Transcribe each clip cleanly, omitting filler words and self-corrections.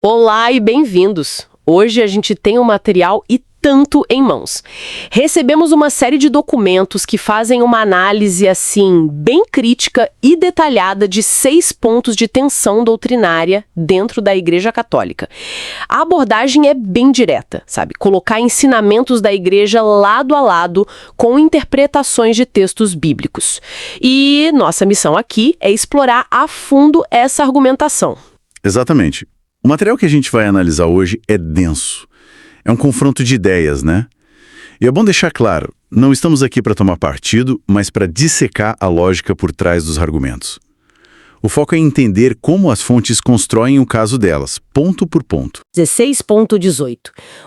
Olá e bem-vindos! Hoje a gente tem um material e tanto em mãos. Recebemos uma série de documentos que fazem uma análise, assim, bem crítica e detalhada de 6 pontos de tensão doutrinária dentro da Igreja Católica. A abordagem é bem direta, sabe? Colocar ensinamentos da Igreja lado a lado com interpretações de textos bíblicos. E nossa missão aqui é explorar a fundo essa argumentação. Exatamente. O material que a gente vai analisar hoje é denso. É um confronto de ideias, né? E é bom deixar claro, não estamos aqui para tomar partido, mas para dissecar a lógica por trás dos argumentos. O foco é entender como as fontes constroem o caso delas, ponto por ponto. 16.18,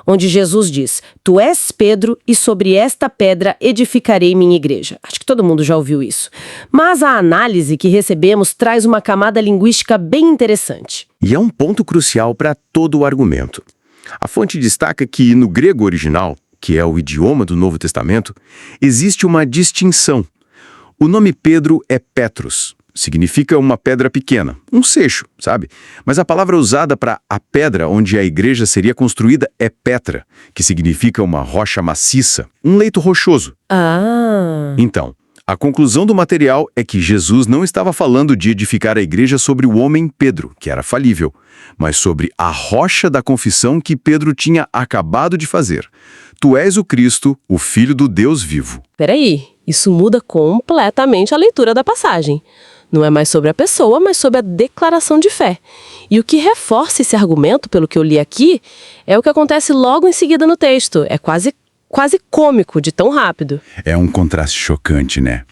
onde Jesus diz: Tu és Pedro, e sobre esta pedra edificarei minha igreja. Acho que todo mundo já ouviu isso. Mas a análise que recebemos traz uma camada linguística bem interessante. E é um ponto crucial para todo o argumento. A fonte destaca que, no grego original, que é o idioma do Novo Testamento, existe uma distinção. O nome Pedro é Petros. Significa uma pedra pequena, um seixo, sabe? Mas a palavra usada para a pedra onde a igreja seria construída é Petra, que significa uma rocha maciça, um leito rochoso. Então, a conclusão do material é que Jesus não estava falando de edificar a igreja sobre o homem Pedro, que era falível, mas sobre a rocha da confissão que Pedro tinha acabado de fazer. Tu és o Cristo, o Filho do Deus vivo. Peraí, isso muda completamente a leitura da passagem. Não é mais sobre a pessoa, mas sobre a declaração de fé. E o que reforça esse argumento, pelo que eu li aqui, é o que acontece logo em seguida no texto. É quase cômico de tão rápido. É um contraste chocante, né?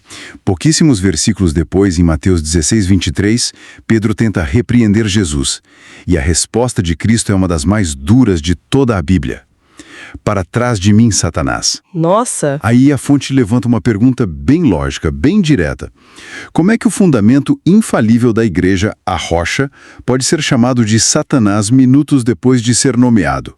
Pouquíssimos versículos depois, em Mateus 16:23, Pedro tenta repreender Jesus. E a resposta de Cristo é uma das mais duras de toda a Bíblia. Para trás de mim, Satanás. Nossa! Aí a fonte levanta uma pergunta bem lógica, bem direta. Como é que o fundamento infalível da igreja, a rocha, pode ser chamado de Satanás minutos depois de ser nomeado?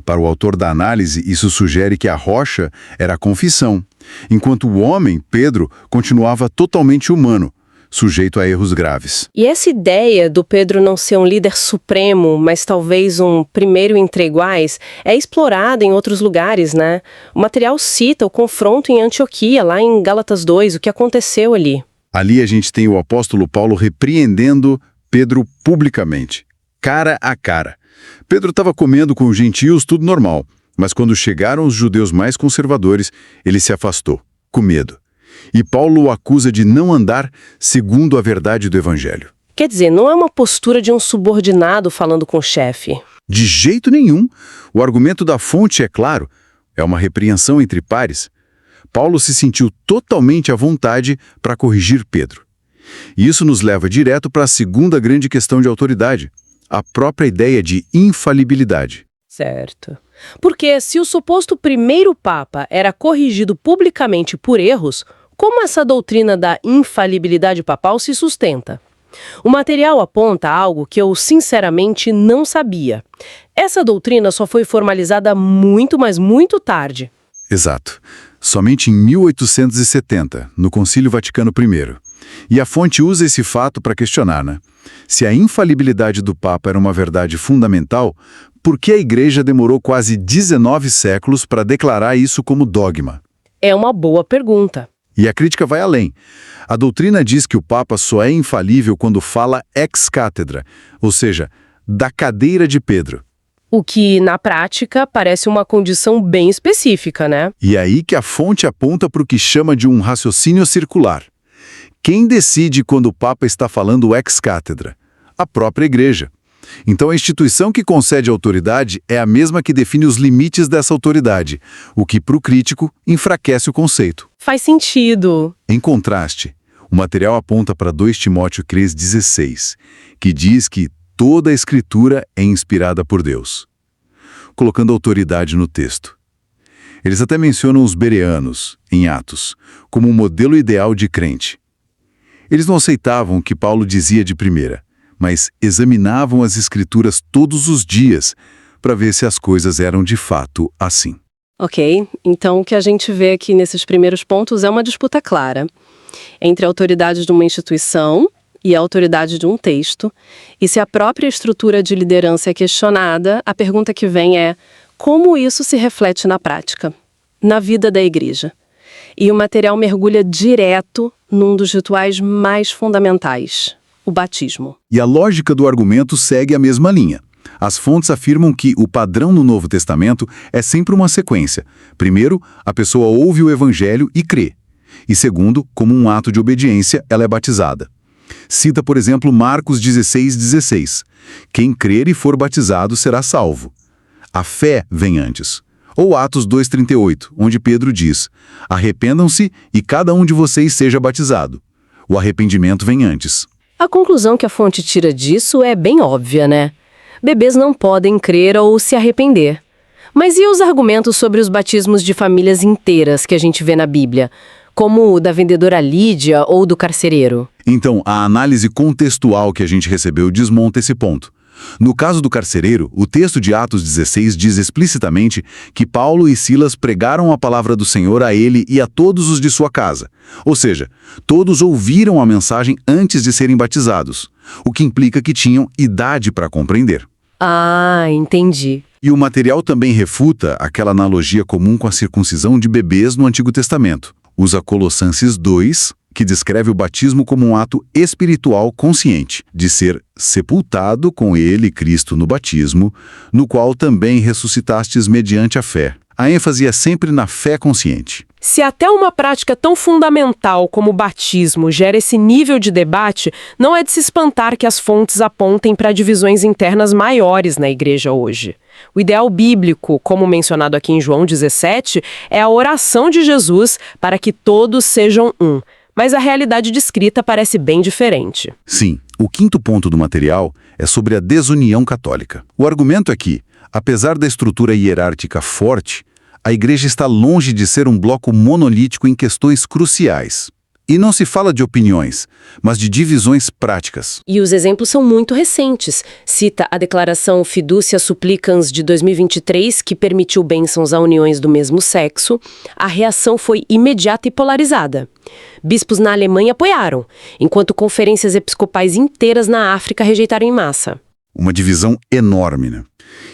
Para o autor da análise, isso sugere que a rocha era a confissão, enquanto o homem, Pedro, continuava totalmente humano, sujeito a erros graves. E essa ideia do Pedro não ser um líder supremo, mas talvez um primeiro entre iguais, é explorada em outros lugares, né? O material cita o confronto em Antioquia, lá em Gálatas 2, o que aconteceu ali. Ali a gente tem o apóstolo Paulo repreendendo Pedro publicamente, cara a cara. Pedro estava comendo com os gentios, tudo normal, mas quando chegaram os judeus mais conservadores, ele se afastou, com medo. E Paulo o acusa de não andar segundo a verdade do evangelho. Quer dizer, não é uma postura de um subordinado falando com o chefe. De jeito nenhum. O argumento da fonte é claro, é uma repreensão entre pares. Paulo se sentiu totalmente à vontade para corrigir Pedro. E isso nos leva direto para a segunda grande questão de autoridade, a própria ideia de infalibilidade. Certo. Porque se o suposto primeiro papa era corrigido publicamente por erros, como essa doutrina da infalibilidade papal se sustenta? O material aponta algo que eu, sinceramente, não sabia. Essa doutrina só foi formalizada muito, mas muito tarde. Exato. Somente em 1870, no Concílio Vaticano I. E a fonte usa esse fato para questionar, né? Se a infalibilidade do Papa era uma verdade fundamental, por que a Igreja demorou quase 19 séculos para declarar isso como dogma? É uma boa pergunta. E a crítica vai além. A doutrina diz que o Papa só é infalível quando fala ex cátedra, ou seja, da cadeira de Pedro. O que, na prática, parece uma condição bem específica, né? E é aí que a fonte aponta para o que chama de um raciocínio circular. Quem decide quando o Papa está falando ex cátedra? A própria Igreja. Então a instituição que concede autoridade é a mesma que define os limites dessa autoridade, o que, para o crítico, enfraquece o conceito. Faz sentido. Em contraste, o material aponta para 2 Timóteo 3,16, que diz que toda a Escritura é inspirada por Deus, colocando autoridade no texto. Eles até mencionam os bereanos, em Atos, como um modelo ideal de crente. Eles não aceitavam o que Paulo dizia de primeira, mas examinavam as Escrituras todos os dias para ver se as coisas eram de fato assim. Ok, então o que a gente vê aqui nesses primeiros pontos é uma disputa clara entre autoridades de uma instituição e a autoridade de um texto, e se a própria estrutura de liderança é questionada, a pergunta que vem é: como isso se reflete na prática, na vida da igreja? E o material mergulha direto num dos rituais mais fundamentais, o batismo. E a lógica do argumento segue a mesma linha. As fontes afirmam que o padrão no Novo Testamento é sempre uma sequência. Primeiro, a pessoa ouve o evangelho e crê. E segundo, como um ato de obediência, ela é batizada. Cita, por exemplo, Marcos 16:16. Quem crer e for batizado será salvo. A fé vem antes. Ou Atos 2:38, onde Pedro diz: arrependam-se e cada um de vocês seja batizado. O arrependimento vem antes. A conclusão que a fonte tira disso é bem óbvia, né? Bebês não podem crer ou se arrepender. Mas e os argumentos sobre os batismos de famílias inteiras que a gente vê na Bíblia, como o da vendedora Lídia ou do carcereiro? Então, a análise contextual que a gente recebeu desmonta esse ponto. No caso do carcereiro, o texto de Atos 16 diz explicitamente que Paulo e Silas pregaram a palavra do Senhor a ele e a todos os de sua casa. Ou seja, todos ouviram a mensagem antes de serem batizados, o que implica que tinham idade para compreender. Ah, entendi. E o material também refuta aquela analogia comum com a circuncisão de bebês no Antigo Testamento. Usa Colossenses 2, que descreve o batismo como um ato espiritual consciente, de ser sepultado com ele, Cristo, no batismo, no qual também ressuscitastes mediante a fé. A ênfase é sempre na fé consciente. Se até uma prática tão fundamental como o batismo gera esse nível de debate, não é de se espantar que as fontes apontem para divisões internas maiores na igreja hoje. O ideal bíblico, como mencionado aqui em João 17, é a oração de Jesus para que todos sejam um. Mas a realidade descrita parece bem diferente. Sim, o quinto ponto do material é sobre a desunião católica. O argumento é que, apesar da estrutura hierárquica forte, a igreja está longe de ser um bloco monolítico em questões cruciais. E não se fala de opiniões, mas de divisões práticas. E os exemplos são muito recentes. Cita a Declaração Fiducia Supplicans de 2023, que permitiu bênçãos a uniões do mesmo sexo. A reação foi imediata e polarizada. Bispos na Alemanha apoiaram, enquanto conferências episcopais inteiras na África rejeitaram em massa. Uma divisão enorme, né?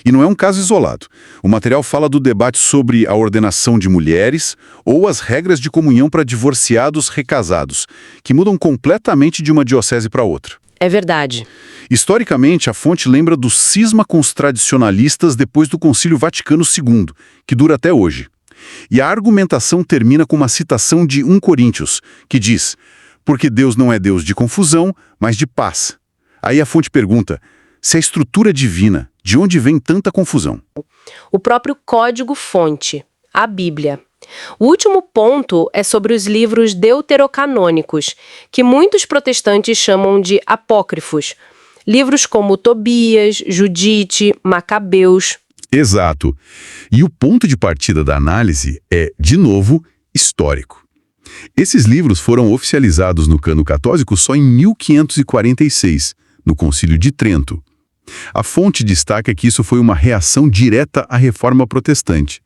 E não é um caso isolado. O material fala do debate sobre a ordenação de mulheres ou as regras de comunhão para divorciados recasados, que mudam completamente de uma diocese para outra. É verdade. Historicamente, a fonte lembra do cisma com os tradicionalistas depois do Concílio Vaticano II, que dura até hoje. E a argumentação termina com uma citação de 1 Coríntios, que diz: porque Deus não é Deus de confusão, mas de paz. Aí a fonte pergunta: se a estrutura é divina, de onde vem tanta confusão? O próprio código-fonte, a Bíblia. O último ponto é sobre os livros deuterocanônicos, que muitos protestantes chamam de apócrifos. Livros como Tobias, Judite, Macabeus. Exato. E o ponto de partida da análise é, de novo, histórico. Esses livros foram oficializados no Cânon Católico só em 1546, no Concílio de Trento. A fonte destaca que isso foi uma reação direta à Reforma Protestante.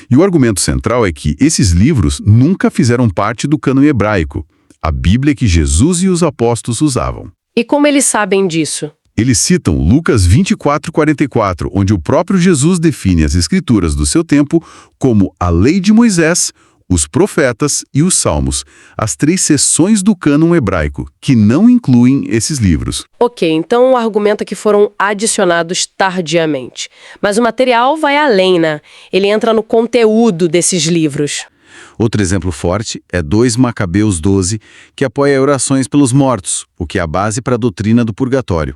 E o argumento central é que esses livros nunca fizeram parte do cânon hebraico, a Bíblia que Jesus e os apóstolos usavam. E como eles sabem disso? Eles citam Lucas 24:44, onde o próprio Jesus define as escrituras do seu tempo como a lei de Moisés, os profetas e os salmos, as 3 seções do cânon hebraico, que não incluem esses livros. Ok, então o argumento é que foram adicionados tardiamente. Mas o material vai além, né? Ele entra no conteúdo desses livros. Outro exemplo forte é 2 Macabeus 12, que apoia orações pelos mortos, o que é a base para a doutrina do purgatório.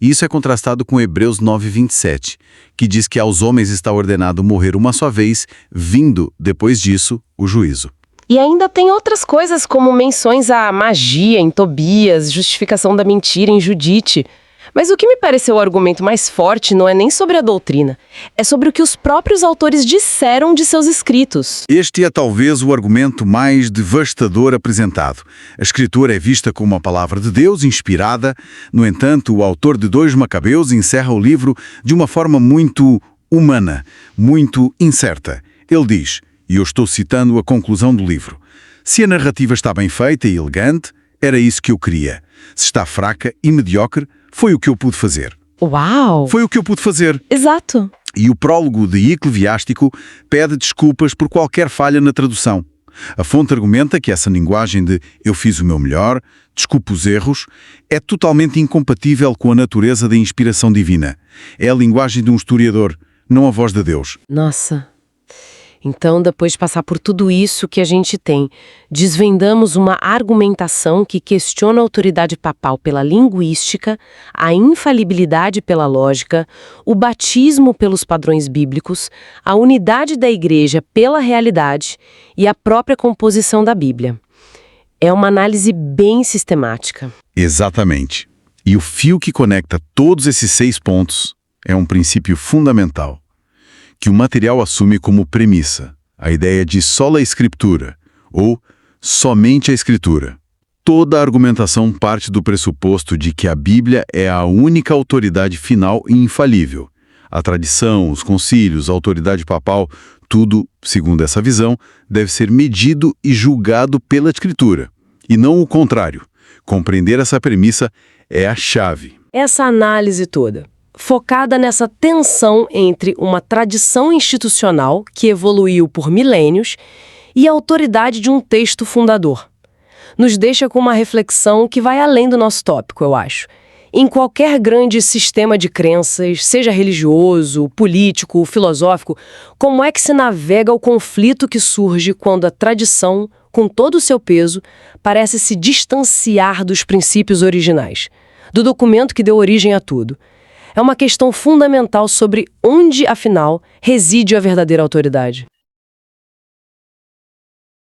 E isso é contrastado com Hebreus 9:27, que diz que aos homens está ordenado morrer uma só vez, vindo, depois disso, o juízo. E ainda tem outras coisas como menções à magia em Tobias, justificação da mentira em Judite. Mas o que me pareceu o argumento mais forte não é nem sobre a doutrina, é sobre o que os próprios autores disseram de seus escritos. Este é talvez o argumento mais devastador apresentado. A Escritura é vista como uma palavra de Deus inspirada. No entanto, o autor de 2 Macabeus encerra o livro de uma forma muito humana, muito incerta. Ele diz, e eu estou citando a conclusão do livro: se a narrativa está bem feita e elegante, Era isso que eu queria. Se está fraca e mediocre, foi o que eu pude fazer. Uau! Foi o que eu pude fazer. Exato. E o prólogo de Eclesiástico pede desculpas por qualquer falha na tradução. A fonte argumenta que essa linguagem de eu fiz o meu melhor, desculpe os erros, é totalmente incompatível com a natureza da inspiração divina. É a linguagem de um historiador, não a voz de Deus. Nossa. Então, depois de passar por tudo isso que a gente tem, desvendamos uma argumentação que questiona a autoridade papal pela linguística, a infalibilidade pela lógica, o batismo pelos padrões bíblicos, a unidade da igreja pela realidade e a própria composição da Bíblia. É uma análise bem sistemática. Exatamente. E o fio que conecta todos esses 6 pontos é um princípio fundamental, que o material assume como premissa, a ideia de sola escritura, ou somente a escritura. Toda a argumentação parte do pressuposto de que a Bíblia é a única autoridade final e infalível. A tradição, os concílios, a autoridade papal, tudo, segundo essa visão, deve ser medido e julgado pela escritura, e não o contrário. Compreender essa premissa é a chave. Essa análise toda, focada nessa tensão entre uma tradição institucional que evoluiu por milênios e a autoridade de um texto fundador, nos deixa com uma reflexão que vai além do nosso tópico, eu acho. Em qualquer grande sistema de crenças, seja religioso, político, filosófico, como é que se navega o conflito que surge quando a tradição, com todo o seu peso, parece se distanciar dos princípios originais, do documento que deu origem a tudo? É uma questão fundamental sobre onde, afinal, reside a verdadeira autoridade.